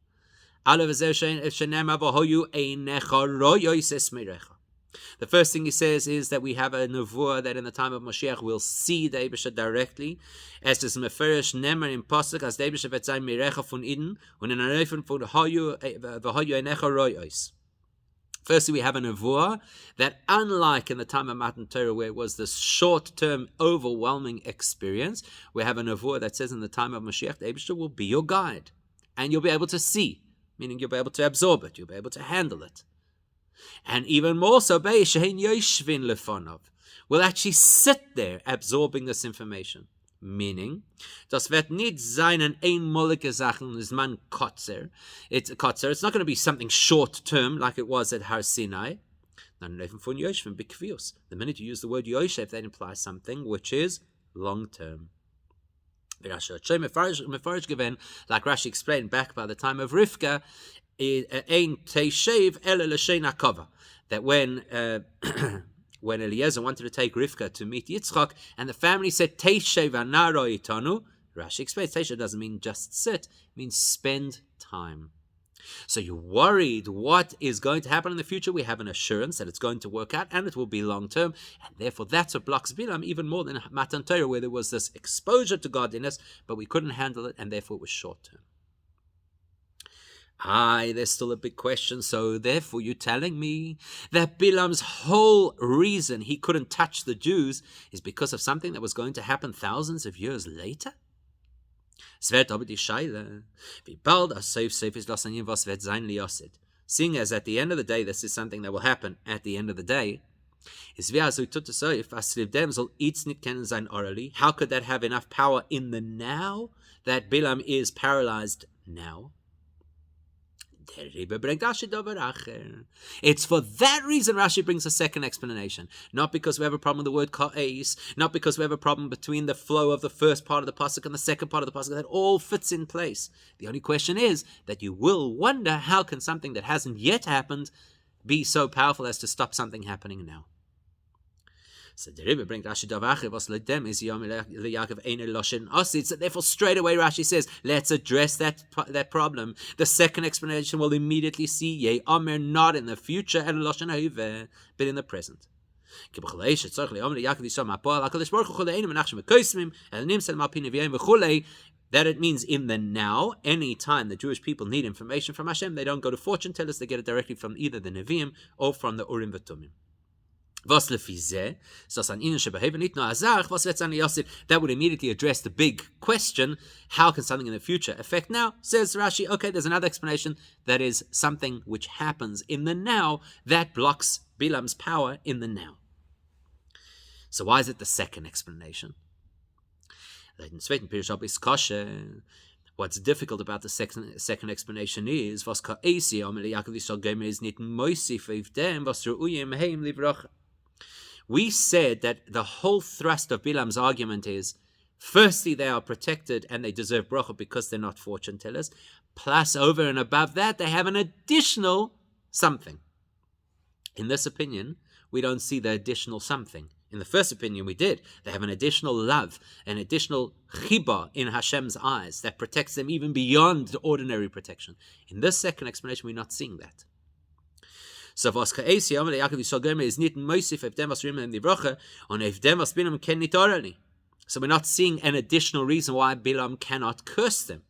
The first thing he says is that we have a nevuah that in the time of Moshiach we'll see the Eibusha directly. As this meferish nemer in pasuk as the Eibusha wird sein mirecha von Eden und in Reifen von v'hoyu enecha royos. Firstly, we have a nevuah that, unlike in the time of Matan Torah, where it was this short-term, overwhelming experience, we have a nevuah that says in the time of Mashiach, the Eibusha will be your guide, and you'll be able to see, meaning you'll be able to absorb it, you'll be able to handle it. And even more so, we'll actually sit there absorbing this information. Meaning, das wird nicht sein an einmalige Sachen, is man kotzer. It's not going to be something short term like it was at Har Sinai. The minute you use the word Yoshev, that implies something which is long term. Like Rashi explained back by the time of Rivka, that when Eliezer wanted to take Rivka to meet Yitzchak, and the family said, Teishev anaro itanu, Rashi explains, Teishev doesn't mean just sit, it means spend time. So you're worried what is going to happen in the future. We have an assurance that it's going to work out, and it will be long-term, and therefore that's what blocks Bilam even more than Matan Torah, where there was this exposure to godliness, but we couldn't handle it, and therefore it was short-term. There's still a big question. So therefore you're telling me that Bilam's whole reason he couldn't touch the Jews is because of something that was going to happen thousands of years later? Seeing as at the end of the day this is something that will happen at the end of the day, how could that have enough power in the now that Bilam is paralyzed now? It's for that reason Rashi brings a second explanation. Not because we have a problem with the word ka'es, not because we have a problem between the flow of the first part of the pasuk and the second part of the pasuk. That all fits in place. The only question is that you will wonder, how can something that hasn't yet happened be so powerful as to stop something happening now? So the Rebbe brings Rashi Davache, was ledem is Yaakov Einer Loshen Osid. So therefore, straight away Rashi says, let's address that problem. The second explanation will immediately see Ye Omer not in the future and Loshen Ha'iveh, but in the present. That it means in the now, any time the Jewish people need information from Hashem, they don't go to fortune tellers, they get it directly from either the Nevi'im or from the Urim V'Tumim. That would immediately address the big question, how can something in the future affect now? Says Rashi, okay, there's another explanation, that is something which happens in the now that blocks Bilam's power in the now. So why is it the second explanation? What's difficult about the second explanation is we said that the whole thrust of Bilam's argument is, firstly, they are protected and they deserve bracha because they're not fortune tellers. Plus, over and above that, they have an additional something. In this opinion, we don't see the additional something. In the first opinion, we did. They have an additional love, an additional chiba in Hashem's eyes that protects them even beyond the ordinary protection. In this second explanation, we're not seeing that. So was Kaesi Yom Yaakov Yisrael Gomer is nit moisif if dem was rim in the bracha on if dem was Bilam ken nit orally. So we're not seeing an additional reason why Bilam cannot curse them.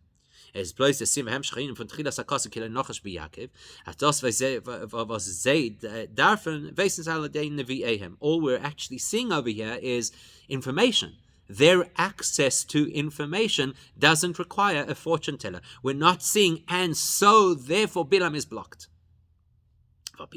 Es bloß das sim hem schreien von Trilas Akas killer nochs bei Yaakov. At das was ze darfen weisens alle de Nevi'ehem. All we're actually seeing over here is information. Their access to information doesn't require a fortune teller. We're not seeing, and so therefore Bilam is blocked. That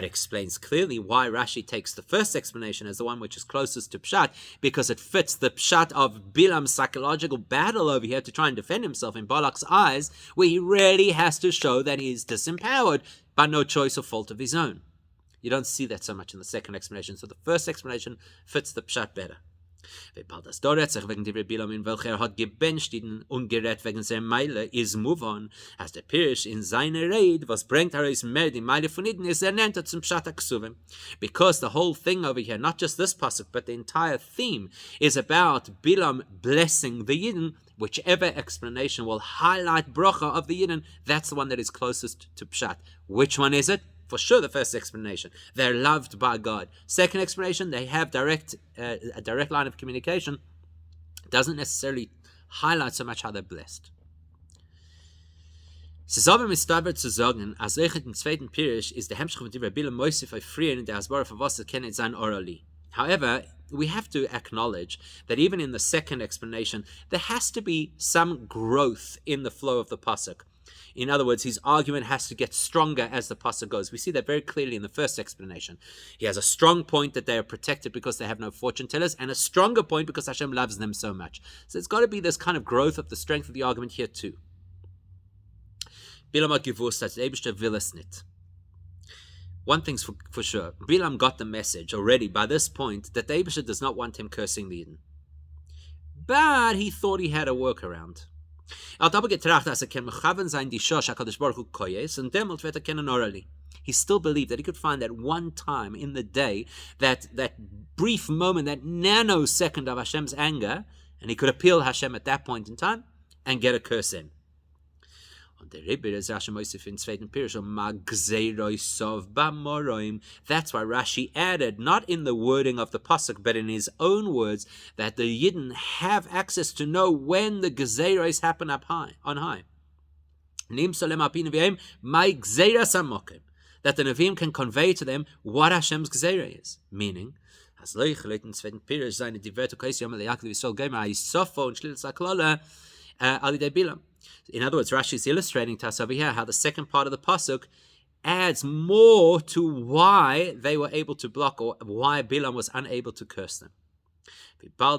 explains clearly why Rashi takes the first explanation as the one which is closest to Pshat, because it fits the Pshat of Bilam's psychological battle over here to try and defend himself in Balak's eyes, where he really has to show that he is disempowered by no choice or fault of his own. You don't see that so much in the second explanation, so the first explanation fits the Pshat better. Bald das dort sich wegen der Bilam in welcher hat gebencht und gerät wegen seiner Meile is move on, as der Pirish in seiner Rede, was bringt is mehr die Meile von Eden, is nennt zum Pshat HaKsuvim. Because the whole thing over here, not just this pasuk, but the entire theme, is about Bilam blessing the Yidden. Whichever explanation will highlight bracha of the Yidden, that's the one that is closest to Pshat. Which one is it? For sure, the first explanation. They're loved by God. Second explanation, they have a direct line of communication. Doesn't necessarily highlight so much how they're blessed. Zusammen ist dabei zu sagen, als ich in zweiten Pirish ist der Hemschach von Divrei Bilam Moisef auf Frieren in der Asbara von Wasser kennen sein orally. However, we have to acknowledge that even in the second explanation, there has to be some growth in the flow of the pasuk. In other words, his argument has to get stronger as the pasuk goes. We see that very clearly in the first explanation. He has a strong point that they are protected because they have no fortune tellers, and a stronger point because Hashem loves them so much. So it's got to be this kind of growth of the strength of the argument here too. Bilam hat gewusst, dass der Eibishter will es nicht. One thing's for sure, Bilam got the message already by this point that the Eibishter does not want him cursing the Eden. But he thought he had a workaround. He still believed that he could find that one time in the day, that brief moment, that nanosecond of Hashem's anger, and he could appeal Hashem at that point in time and get a curse in. That's why Rashi added, not in the wording of the pasuk, but in his own words, that the Yidden have access to know when the Gezeiros happen up high, on high. That the Nevi'im can convey to them what Hashem's Gezeirah is. Meaning, in other words, Rashi is illustrating to us over here how the second part of the pasuk adds more to why they were able to block, or why Bilam was unable to curse them. So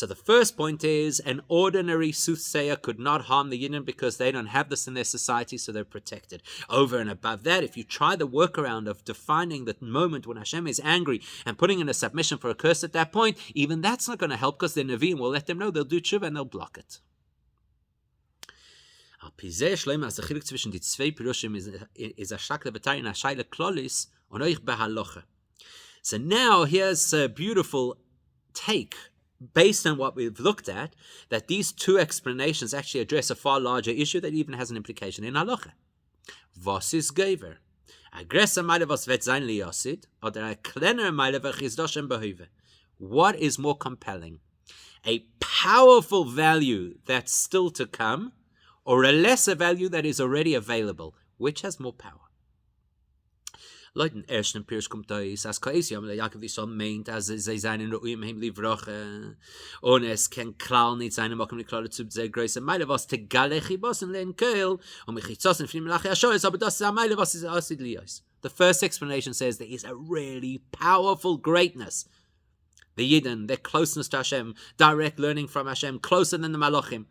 the first point is, an ordinary soothsayer could not harm the Yidden because they don't have this in their society, so they're protected. Over and above that, if you try the workaround of defining the moment when Hashem is angry and putting in a submission for a curse at that point, even that's not going to help, because the Nevi'im will let them know they'll do tshuva and they'll block it. Zwischen die zwei Pirushim is a shakle b'tayin a shayle klolis und euch behaloche. So now here's a beautiful take based on what we've looked at, that these two explanations actually address a far larger issue that even has an implication in halacha. Was ist Gever? A größer Meile was wird sein liyosid, oder a kleiner Meile was ist Doshem behöve? What is more compelling? A powerful value that's still to come, or a lesser value that is already available? Which has more power? Leuten ersten Pirsch kommt da ist, als Kaisiam, der Jakob ist so meint, als sie seinen Ruim heim livroche, und es kann klar nicht seine Mocken nicht klar zu sehr größer Meile, was te galechi bossen len keil, und mich ich zossen von ihm lache Aschois, aber das ist eine Meile, was ist aussieht lios. The first explanation says there is a really powerful greatness. The Yidden, their closeness to Hashem, direct learning from Hashem, closer than the Malachim.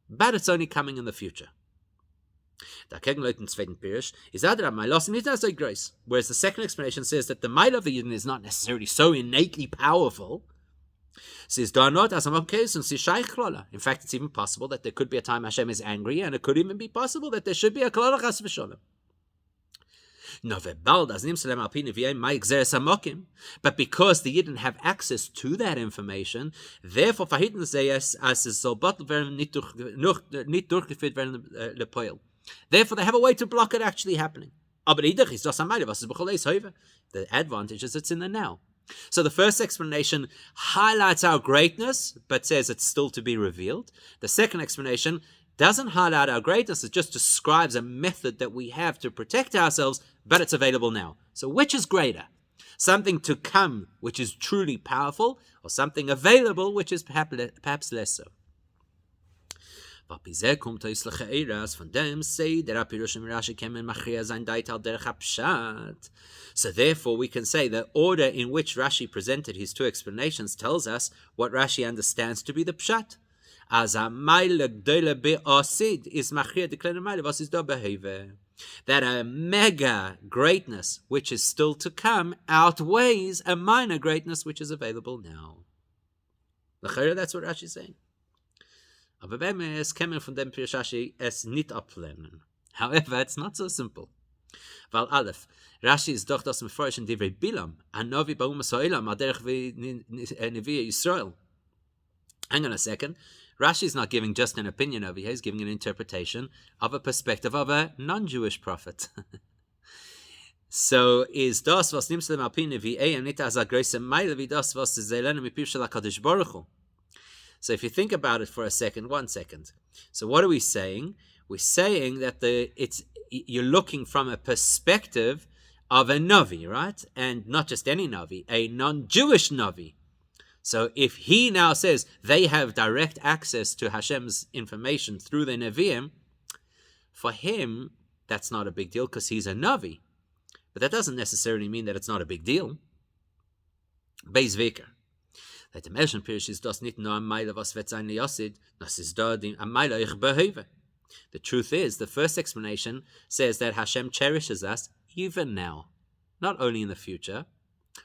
But it's only coming in the future. Whereas the second explanation says that the Mail of the Yidden is not necessarily so innately powerful. In fact, it's even possible that there could be a time Hashem is angry, and it could even be possible that there should be a klala chas v'sholem. But because the Yidden have access to that information, therefore therefore they have a way to block it actually happening. The advantage is it's in the now. So the first explanation highlights our greatness, but says it's still to be revealed. The second explanation doesn't highlight our greatness, it just describes a method that we have to protect ourselves, but it's available now. So which is greater? Something to come, which is truly powerful, or something available, which is perhaps less so? So therefore we can say the order in which Rashi presented his two explanations tells us what Rashi understands to be the pshat. As a meile gdele be'asid is machir de kleine meile was is da behave. that a mega greatness which is still to come outweighs a minor greatness which is available now. That's what Rashi is saying. However, it's not so simple. Weil Aleph, Rashi ist doch das Meforish in Divrei Bilam, Anovi Ba'umas Ha'olam, Aderech Nevi Yisrael. Hang on a second. Rashi is not giving just an opinion over here. He's giving an interpretation of a perspective of a non-Jewish prophet. So, is das was nimmst du dem Alpin Nevi and nit as a große Meile wie das was zelenu mipiv shel HaKadosh Baruch Hu. So, if you think about it for a second, 1 second. So, what are we saying? We're saying that you're looking from a perspective of a Navi, right? And not just any Navi, a non-Jewish Navi. So if he now says they have direct access to Hashem's information through the Nevi'im, for him, that's not a big deal because he's a Navi. But that doesn't necessarily mean that it's not a big deal. Beis Veker. That the Melchen Pirish is das nicht nur ein Meile, was wird sein Yosid, das ist da ein Meile ich behöve. The truth is, the first explanation says that Hashem cherishes us even now, not only in the future.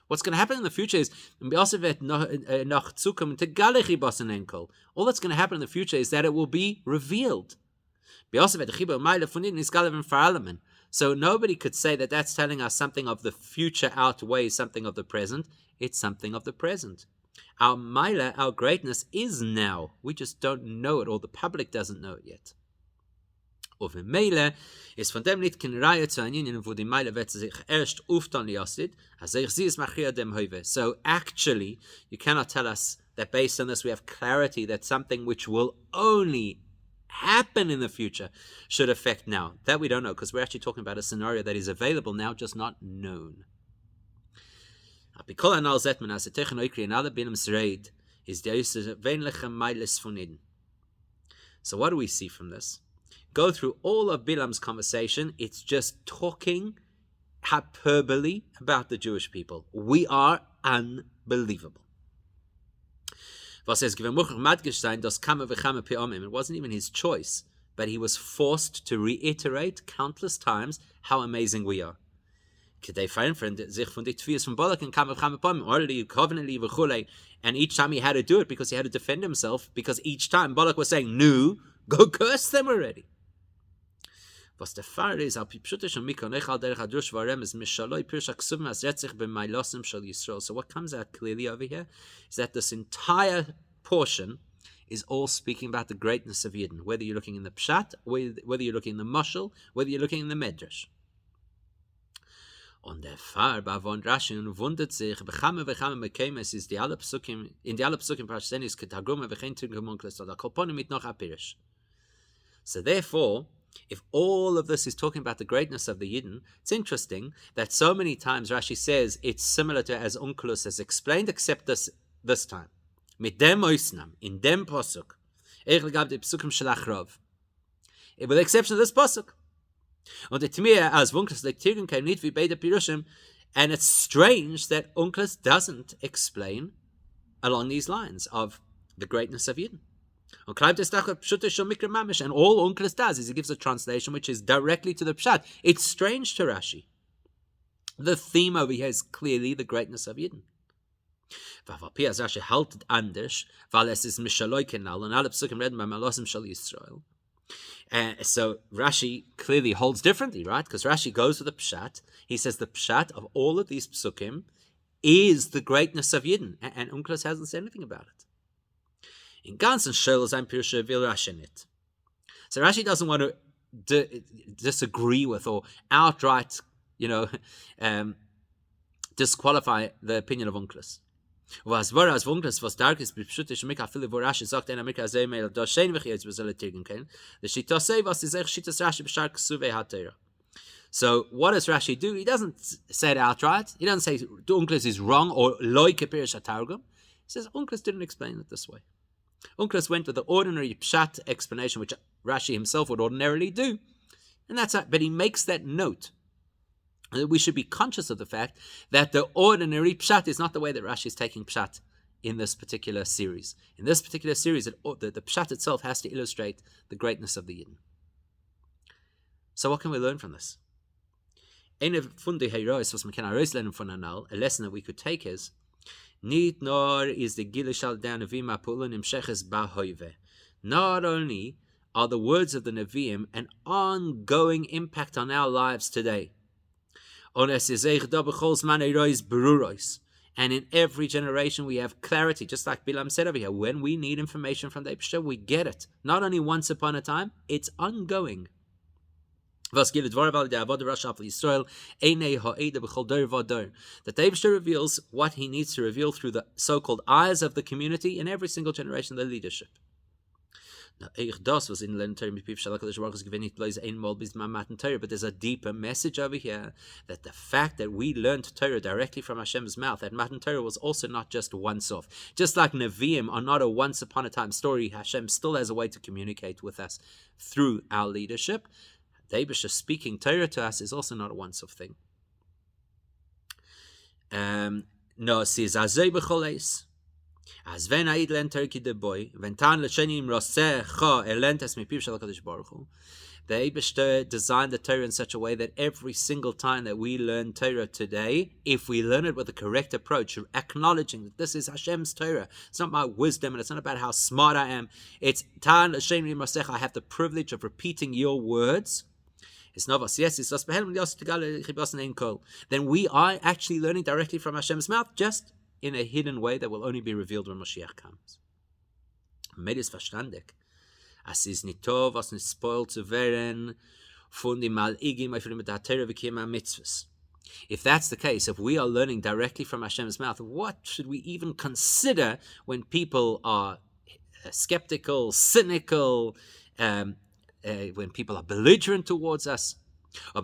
What's going to happen in the future is, all that's going to happen in the future is that it will be revealed. So nobody could say that that's telling us something of the future outweighs something of the present. It's something of the present. Our Maila, our greatness, is now. We just don't know it, or the public doesn't know it yet. Of Meile ist von dem nicht keine Reihe zu einem, wo die Meile wird sich erst auftan liasid, also ich sehe es machia dem Heuve. So actually, you cannot tell us that based on this we have clarity that something which will only happen in the future should affect now. That we don't know, because we're actually talking about a scenario that is available now, just not known. Bikol anal zetman as a technoikri and other binim sreid is the wenliche Meiles von Eden. So what do we see from this? Go through all of Bilam's conversation. It's just talking hyperbole about the Jewish people. We are unbelievable. It wasn't even his choice, but he was forced to reiterate countless times how amazing we are. And each time he had to do it because he had to defend himself, because each time Balak was saying, "No, go curse them already." Was der Fall ist, auf Pipshutisch und Mikonech al derech adrush varem is mishaloi pirush aksuvim as retzich b'mailosim shel Yisrael. So what comes out clearly over here is that this entire portion is all speaking about the greatness of Yidden, whether you're looking in the Pshat, whether you're looking in the Mashal, whether you're looking in the Medrash. Und der Fall bavon Rashi und wundert sich, bechame mekemes ist die alle Psukim, in die alle Psukim Parashenis ketagrume v'chein tungemunkles oder kolponim mit noch apirish. So therefore, if all of this is talking about the greatness of the Yidden, it's interesting that so many times Rashi says it's similar to as Onkelos has explained, except this time. Mit dem Oisnam, in dem Posuk, gab die Psukim shelach rov. With the exception of this Posuk. Und the Tmir as Onkelos lektigen kein nit wie beide Pirushim, and it's strange that Onkelos doesn't explain along these lines of the greatness of Yidden. And all Onkelos does is he gives a translation which is directly to the Pshat. It's strange to Rashi. The theme over here is clearly the greatness of Yidden. So Rashi clearly holds differently, right? Because Rashi goes with the Pshat. He says the Pshat of all of these Psukim is the greatness of Yidden. And Onkelos hasn't said anything about it. In ganzen Shel sein Pirusha will Rashi nit. So Rashi doesn't want to disagree with or outright, disqualify the opinion of Onkelos. Was war as Onkelos was dark ist bepschutisch mich auf viele wo Rashi sagt in Amerika sei mehr da schein wir jetzt soll tilgen können. Der Shita say was ist echt Shita Rashi bestark suve hatera. So what does Rashi do? He doesn't say it outright. He doesn't say Onkelos is wrong or loike Pirusha Targum. He says Onkelos didn't explain it this way. Onkelos went with the ordinary pshat explanation, which Rashi himself would ordinarily do, and that's it. But he makes that note that we should be conscious of the fact that the ordinary pshat is not the way that Rashi is taking pshat in this particular series. In this particular series, the pshat itself has to illustrate the greatness of the Yidden. So what can we learn from this? Eine von den Heroes, was man kann herauslernen von Anal, a lesson that we could take is, Nicht nor is the Gilishal da Nevi'im ha'pulun imsheches ba'hoive. Not only are the words of the Nevi'im an ongoing impact on our lives today, and in every generation we have clarity, just like Bilam said over here. When we need information from the Eibishter, we get it. Not only once upon a time, it's ongoing. That the Eibishter reveals what he needs to reveal through the so-called eyes of the community in every single generation of the leadership. Now, was in but there's a deeper message over here, that the fact that we learned Torah directly from Hashem's mouth, that Matan Torah was also not just once off. Just like Nevi'im are not a once upon a time story, Hashem still has a way to communicate with us through our leadership. The Eibishter speaking Torah to us is also not a once off thing. No, says Azay b'choleis. As when I learn Turkey the boy, when Tan Lashenim Rosecha Elentes Mipiv Shel HaKadosh Baruch Hu, the Eibishter designed the Torah in such a way that every single time that we learn Torah today, if we learn it with the correct approach, acknowledging that this is Hashem's Torah, it's not my wisdom and it's not about how smart I am, it's Tan Lashenim Rosecha, I have the privilege of repeating your words. Then we are actually learning directly from Hashem's mouth, just in a hidden way that will only be revealed when Mashiach comes. Medis verstandig. Es ist nicht tov, was nicht spoil zu werden von dem Mal'igim, einfach mit der Torah v'kiyam mitzvahs. If that's the case, if we are learning directly from Hashem's mouth, what should we even consider when people are skeptical, cynical, when people are belligerent towards us? Or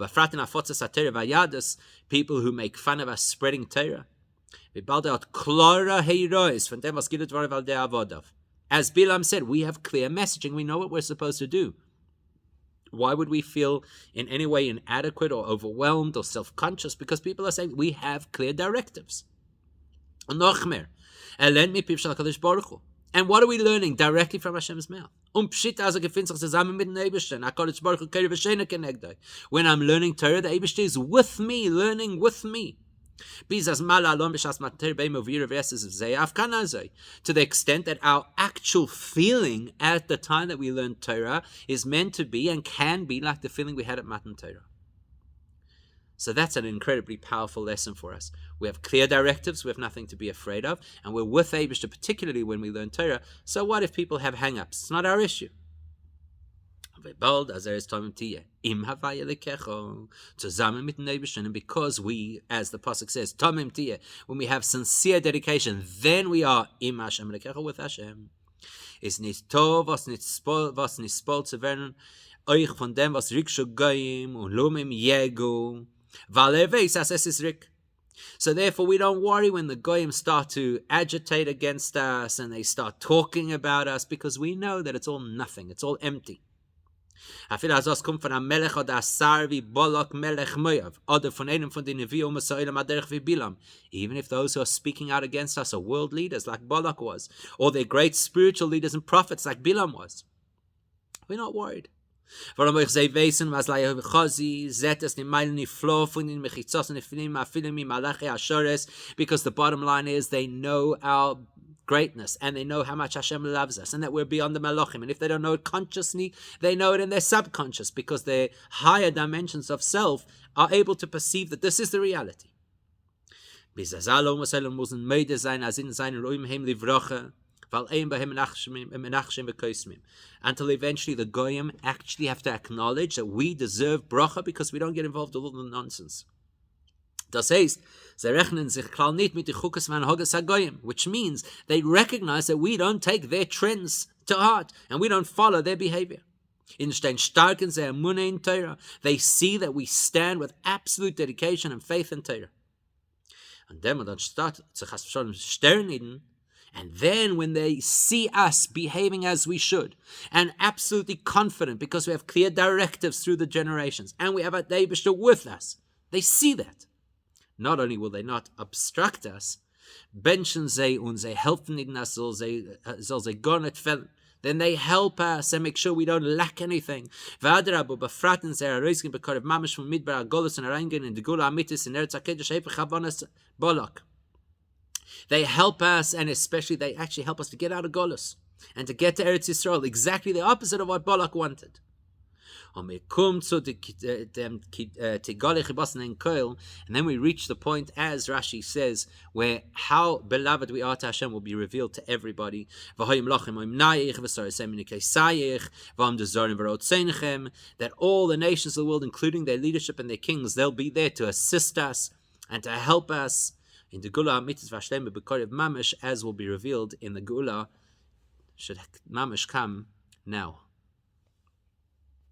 people who make fun of us spreading Torah. As Bilam said, we have clear messaging. We know what we're supposed to do. Why would we feel in any way inadequate or overwhelmed or self-conscious? Because people are saying we have clear directives. And what are we learning directly from Hashem's mouth? When I'm learning Torah, the Eibishter is with me, learning with me. To the extent that our actual feeling at the time that we learn Torah is meant to be and can be like the feeling we had at Matan Torah. So that's an incredibly powerful lesson for us. We have clear directives, we have nothing to be afraid of, and we're with Eibishter, particularly when we learn Torah. So what if people have hang-ups? It's not our issue. And because we, as the pasuk says, when we have sincere dedication, then we are im Hashem lekecho, with Hashem. Is nicht tov, was nicht spol zu werden, euch von dem, was rikshu goyim, und lumim yegu, weil weiß, as es ist rik. So therefore we don't worry when the goyim start to agitate against us and they start talking about us, because we know that it's all nothing, it's all empty. Even if those who are speaking out against us are world leaders like Balak was, or they're great spiritual leaders and prophets like Bilam was, we're not worried. Because the bottom line is they know our greatness, and they know how much Hashem loves us, and that we're beyond the Malachim. And if they don't know it consciously, they know it in their subconscious, because their higher dimensions of self are able to perceive that this is the reality. Until eventually the Goyim actually have to acknowledge that we deserve bracha because we don't get involved in all the nonsense. Das heißt, sie rechnen sich klar nicht mit die Chukos v'hanhagas hagoyim, which means they recognize that we don't take their trends to heart and we don't follow their behavior. Instead, stark in their emunah in Torah, they see that we stand with absolute dedication and faith in Torah. And then when they see us behaving as we should, and absolutely confident because we have clear directives through the generations, and we have a Eibishter with us, they see that. Not only will they not obstruct us, benchen sie und sie helfen ihnen, soll sie gar nicht fällen. then they help us and make sure we don't lack anything. V'adrabu b'frat in zera roiskin b'korev mamish from midbar agolus and arangen in the gula amitis in eretz hakedesh heipach havanas Balak. They help us, and especially they actually help us to get out of Golus and to get to Eretz Yisrael, exactly the opposite of what Balak wanted. And then we reach the point, as Rashi says, where how beloved we are to Hashem will be revealed to everybody. That all the nations of the world, including their leadership and their kings, they'll be there to assist us and to help us in the Gula Mitzvah Shlema B'Korev Mamish, as will be revealed in the Gula should Mamish come now.